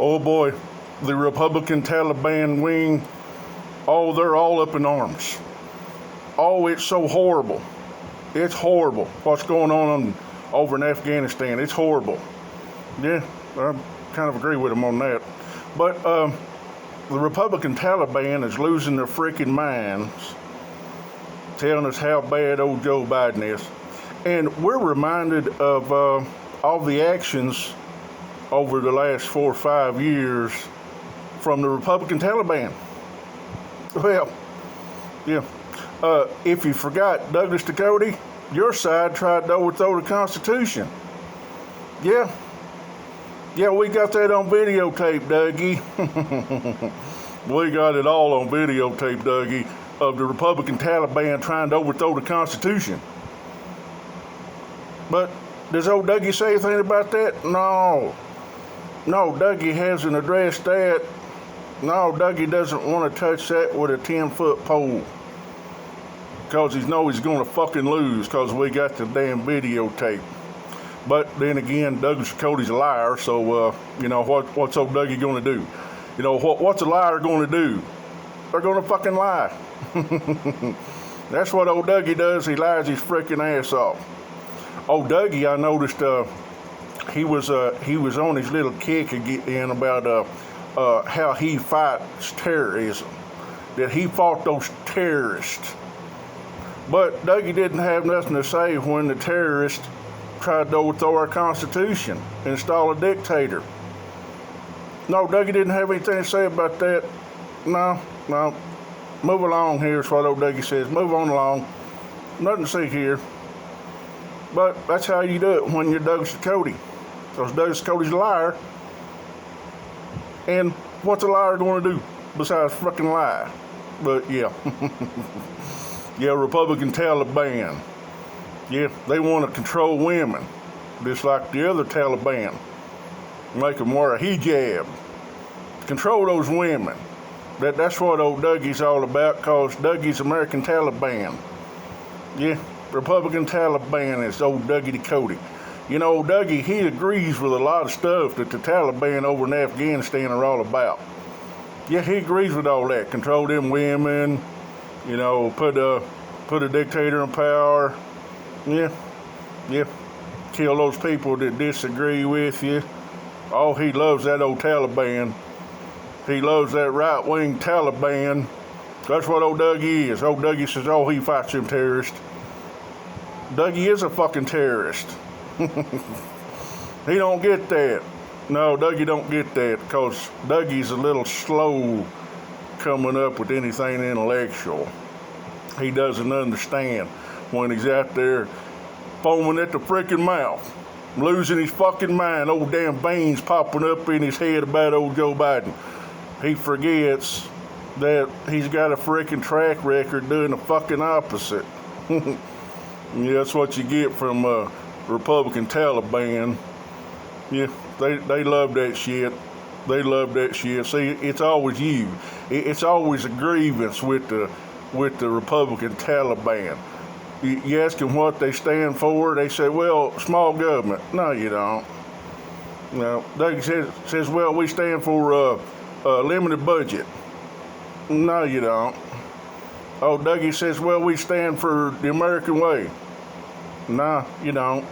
Oh boy, the Republican Taliban wing, oh, they're all up in arms. Oh, it's so horrible. It's horrible what's going on over in Afghanistan. It's horrible. Yeah, I kind of agree with them on that. But the Republican Taliban is losing their freaking minds, telling us how bad old Joe Biden is. And we're reminded of all the actions over the last 4 or 5 years from the Republican Taliban. Well, yeah. If you forgot, Douglas Ducote, your side tried to overthrow the Constitution. Yeah. Yeah, we got that on videotape, Dougie. We got it all on videotape, Dougie, of the Republican Taliban trying to overthrow the Constitution. But does old Dougie say anything about that? No. No, Dougie hasn't addressed that. No, Dougie doesn't want to touch that with a 10-foot pole. Because he knows he's going to fucking lose because we got the damn videotape. But then again, Douglas Ducote's a liar, so, what's old Dougie going to do? What's a liar going to do? They're going to fucking lie. That's what old Dougie does. He lies his freaking ass off. Old Dougie, I noticed he was on his little kick again about how he fights terrorism, that he fought those terrorists. But Dougie didn't have nothing to say when the terrorists tried to overthrow our Constitution, install a dictator. No, Dougie didn't have anything to say about that. No. Move along here is what old Dougie says. Move on along. Nothing to see here. But that's how you do it when you're Douglas Ducote. Because Douglas Ducote's a liar. And what's a liar going to do besides fucking lie? But yeah. Yeah, Republican Taliban. Yeah, they want to control women, just like the other Taliban. Make them wear a hijab. Control those women. That's what old Dougie's all about, because Dougie's American Taliban. Yeah, Republican Taliban is old Dougie Ducote. Old Dougie, he agrees with a lot of stuff that the Taliban over in Afghanistan are all about. Yeah, he agrees with all that. Control them women, put a dictator in power. Yeah. Kill those people that disagree with you. Oh, he loves that old Taliban. He loves that right-wing Taliban. That's what old Dougie is. Old Dougie says, oh, he fights them terrorists. Dougie is a fucking terrorist. He don't get that. No, Dougie don't get that, because Dougie's a little slow coming up with anything intellectual. He doesn't understand when he's out there foaming at the freaking mouth, losing his fucking mind, old damn veins popping up in his head about old Joe Biden. He forgets that he's got a freaking track record doing the fucking opposite. Yeah, that's what you get from Republican Taliban. Yeah, they love that shit. They love that shit. See, it's always you. It's always a grievance with the Republican Taliban. You ask them what they stand for, they say, well, small government. No, you don't. No, they says, well, we stand for limited budget. No, you don't. Oh, Dougie says, well, we stand for the American way. No, you don't.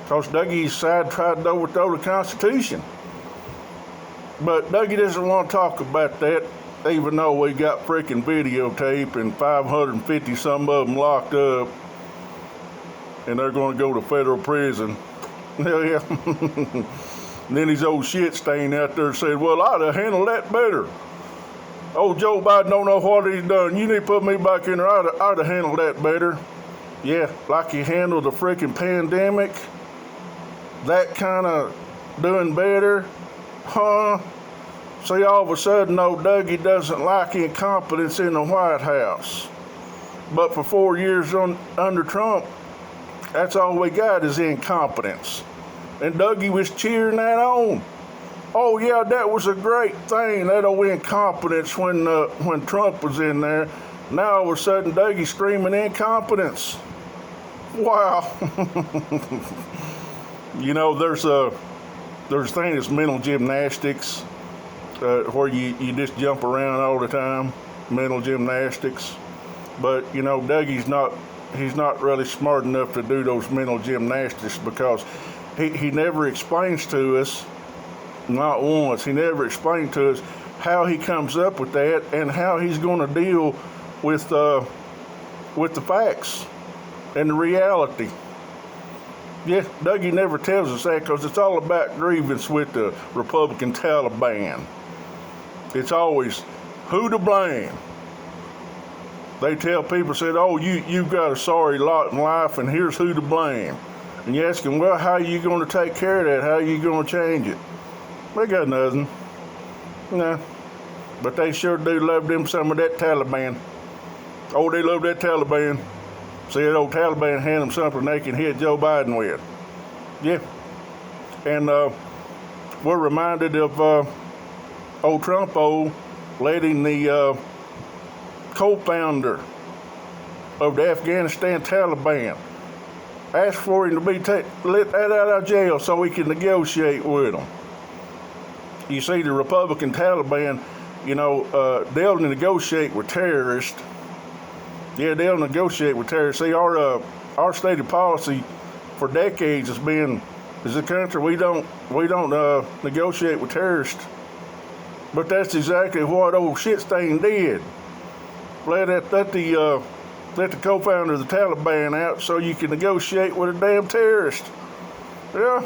Because Dougie's side tried to overthrow the Constitution. But Dougie doesn't want to talk about that, even though we got freaking videotape and 550 some of them locked up, and they're going to go to federal prison. Hell yeah. And then his old shit stain out there said, well, I'd have handled that better. Oh, Joe Biden don't know what he's done. You need to put me back in there. I'd have handled that better. Yeah, like he handled the freaking pandemic. That kind of doing better. Huh? See, all of a sudden, old Dougie doesn't like incompetence in the White House. But for 4 years under Trump, that's all we got is incompetence. And Dougie was cheering that on. Oh, yeah, that was a great thing, that old incompetence when Trump was in there. Now, all of a sudden, Dougie's screaming incompetence. Wow. There's a thing that's mental gymnastics, where you just jump around all the time, mental gymnastics. But he's not really smart enough to do those mental gymnastics, because he never explains to us, not once, he never explained to us how he comes up with that and how he's going to deal with the facts and the reality. Yeah, Dougie never tells us that, because it's all about grievance with the Republican Taliban. It's always who to blame. They tell people, said, oh, you've got a sorry lot in life, and here's who to blame. And you ask them, well, how are you going to take care of that? How are you going to change it? They got nothing. No. But they sure do love them some of that Taliban. Oh, they love that Taliban. See, that old Taliban hand them something they can hit Joe Biden with. Yeah. And we're reminded of old Trumpo letting the co-founder of the Afghanistan Taliban ask for him to be let out of jail so he can negotiate with them. You see, the Republican Taliban, they'll negotiate with terrorists. Yeah, they'll negotiate with terrorists. See, our stated policy for decades has been, as a country, we don't negotiate with terrorists. But that's exactly what old Shitstain did. Let the co-founder of the Taliban out so you can negotiate with a damn terrorist. Yeah,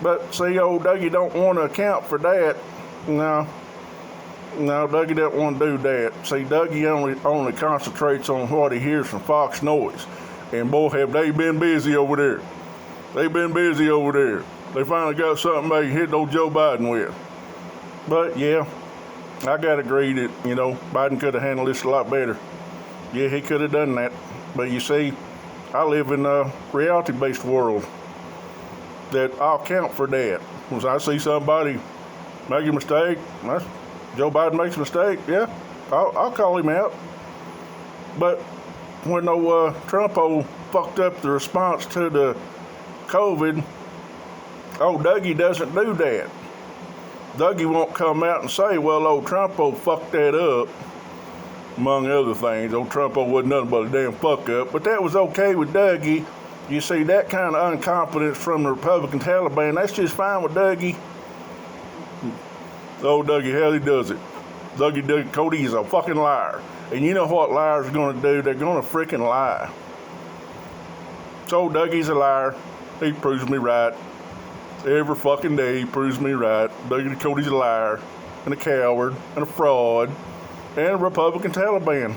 but see, old Dougie don't want to account for that. No, Dougie don't want to do that. See, Dougie only concentrates on what he hears from Fox Noise. And boy, have they been busy over there. They've been busy over there. They finally got something they can hit old Joe Biden with. But yeah, I gotta agree that, Biden could have handled this a lot better. Yeah, he could have done that. But you see, I live in a reality-based world that I'll count for that. Once I see somebody make a mistake, Joe Biden makes a mistake, yeah, I'll call him out. But when Trumpo fucked up the response to the COVID, old Dougie doesn't do that. Dougie won't come out and say, well, old Trumpo fucked that up, among other things. Old Trumpo wasn't nothing but a damn fuck up, but that was okay with Dougie. You see, that kind of incompetence from the Republican Taliban, that's just fine with Dougie. Old Dougie, hell, he does it. Ducote is a fucking liar. And you know what liars are going to do? They're going to freaking lie. So old Dougie's a liar. He proves me right. Every fucking day he proves me right. Ducote's a liar and a coward and a fraud and a Republican Taliban.